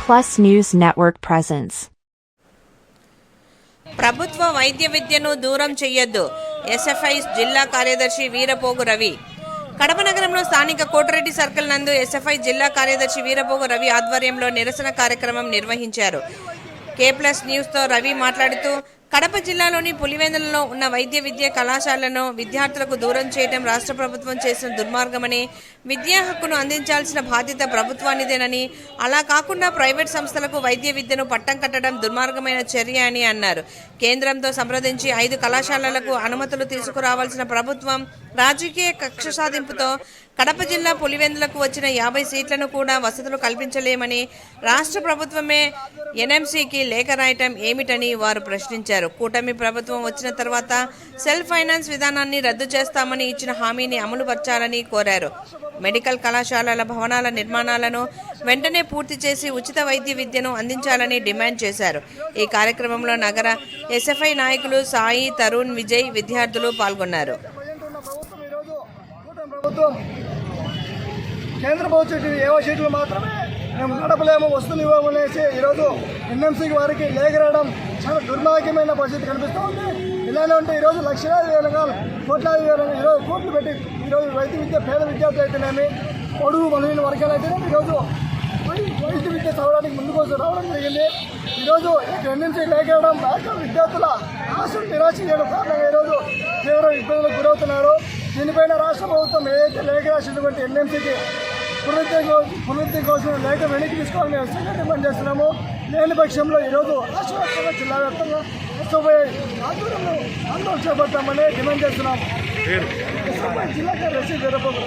Plus News Network presents. ప్రభుత్వ వైద్య విద్యను దూరం చేయొద్దు. ఎస్ఎఫ్ఐ జిల్లా కార్యదర్శి వీరపోగు రవి. కడప నగరంలో స్థానిక కోటరెడ్డి సర్కిల్ నందు ఎస్ఎఫ్ఐ జిల్లా కార్యదర్శి వీరపోగు రవి ఆధ్వర్యంలో నిరసన కార్యక్రమం నిర్వహించారు. K+ న్యూస్తో రవి మాట్లాడుతూ కడప జిల్లాలోని పులివెందులలో ఉన్న వైద్య విద్య కళాశాలను విద్యార్థులకు దూరం చేయడం రాష్ట్ర ప్రభుత్వం చేసిన దుర్మార్గమని, విద్యా హక్కును అందించాల్సిన బాధ్యత ప్రభుత్వానిదేనని, అలా కాకుండా ప్రైవేట్ సంస్థలకు వైద్య విద్యను పట్టం కట్టడం దుర్మార్గమైన చర్య అని అన్నారు. కేంద్రంతో సంప్రదించి 5 కళాశాలలకు అనుమతులు తీసుకురావాల్సిన ప్రభుత్వం రాజకీయ కక్ష సాధింపుతో కడప జిల్లా పులివెందులకు వచ్చిన 50 సీట్లను కూడా వసతులు కల్పించలేమని, రాష్ట్ర ప్రభుత్వమే ఎన్ఎంసీకి లేఖ రాయటం ఏమిటని వారు ప్రశ్నించారు. కూటమి ప్రభుత్వం వచ్చిన తర్వాత సెల్ఫ్ ఫైనాన్స్ విధానాన్ని రద్దు చేస్తామని ఇచ్చిన హామీని అమలుపరచాలని కోరారు. మెడికల్ కళాశాలల భవనాల నిర్మాణాలను వెంటనే పూర్తి చేసి ఉచిత వైద్య విద్యను అందించాలని డిమాండ్ చేశారు. ఈ కార్యక్రమంలో నగర ఎస్ఎఫ్ఐ నాయకులు సాయి, తరుణ్, విజయ్, విద్యార్థులు పాల్గొన్నారు. కేంద్ర ప్రభుత్వం ఏవో సీట్లు మాత్రమే మేము నడపలేము, వస్తువులు ఇవ్వమనేసి ఈరోజు ఎన్ఎంసీకి వారికి లేఖ రాయడం చాలా దుర్మార్గమైన పరిస్థితి కనిపిస్తూ ఉంది. ఇలానే ఉంటే ఈరోజు లక్షలాది వేల కోట్లాది వేల ఈరోజు కోట్లు పెట్టి ఈరోజు వైద్య విద్య పేద విద్యార్థులు అయితేనేమి, పొడుగు బలహీన వర్గాలు అయితేనేమి ఈరోజు వైద్య విద్య చదవడానికి ముందుకు రావడం జరిగింది. ఈరోజు ఎన్ఎంసీ లేఖ రావడం విద్యార్థుల ఆశలు నిరాశ చేయడం కారణంగా ఈరోజు తీవ్ర ఇబ్బందులకు గురవుతున్నారు. దీనిపైన రాష్ట్ర ప్రభుత్వం ఏదైతే లేఖ రాసినటువంటి ఎన్ఎంసీకి పునరుద్ధి కోసం లేఖ వెనక్కి తీసుకోవాలని మేము డిమాండ్ చేస్తున్నాము. లేని పక్షంలో ఈరోజు రాష్ట్ర వ్యాప్తంగా జిల్లా వ్యాప్తంగా ఎస్ఎఫ్ఐ ఆధ్వర్యంలో ఆందోళన చేపడతామని డిమాండ్ చేస్తున్నాము. ఎస్ఎఫ్ఐ జిల్లా కార్యదర్శి వీరపోగు.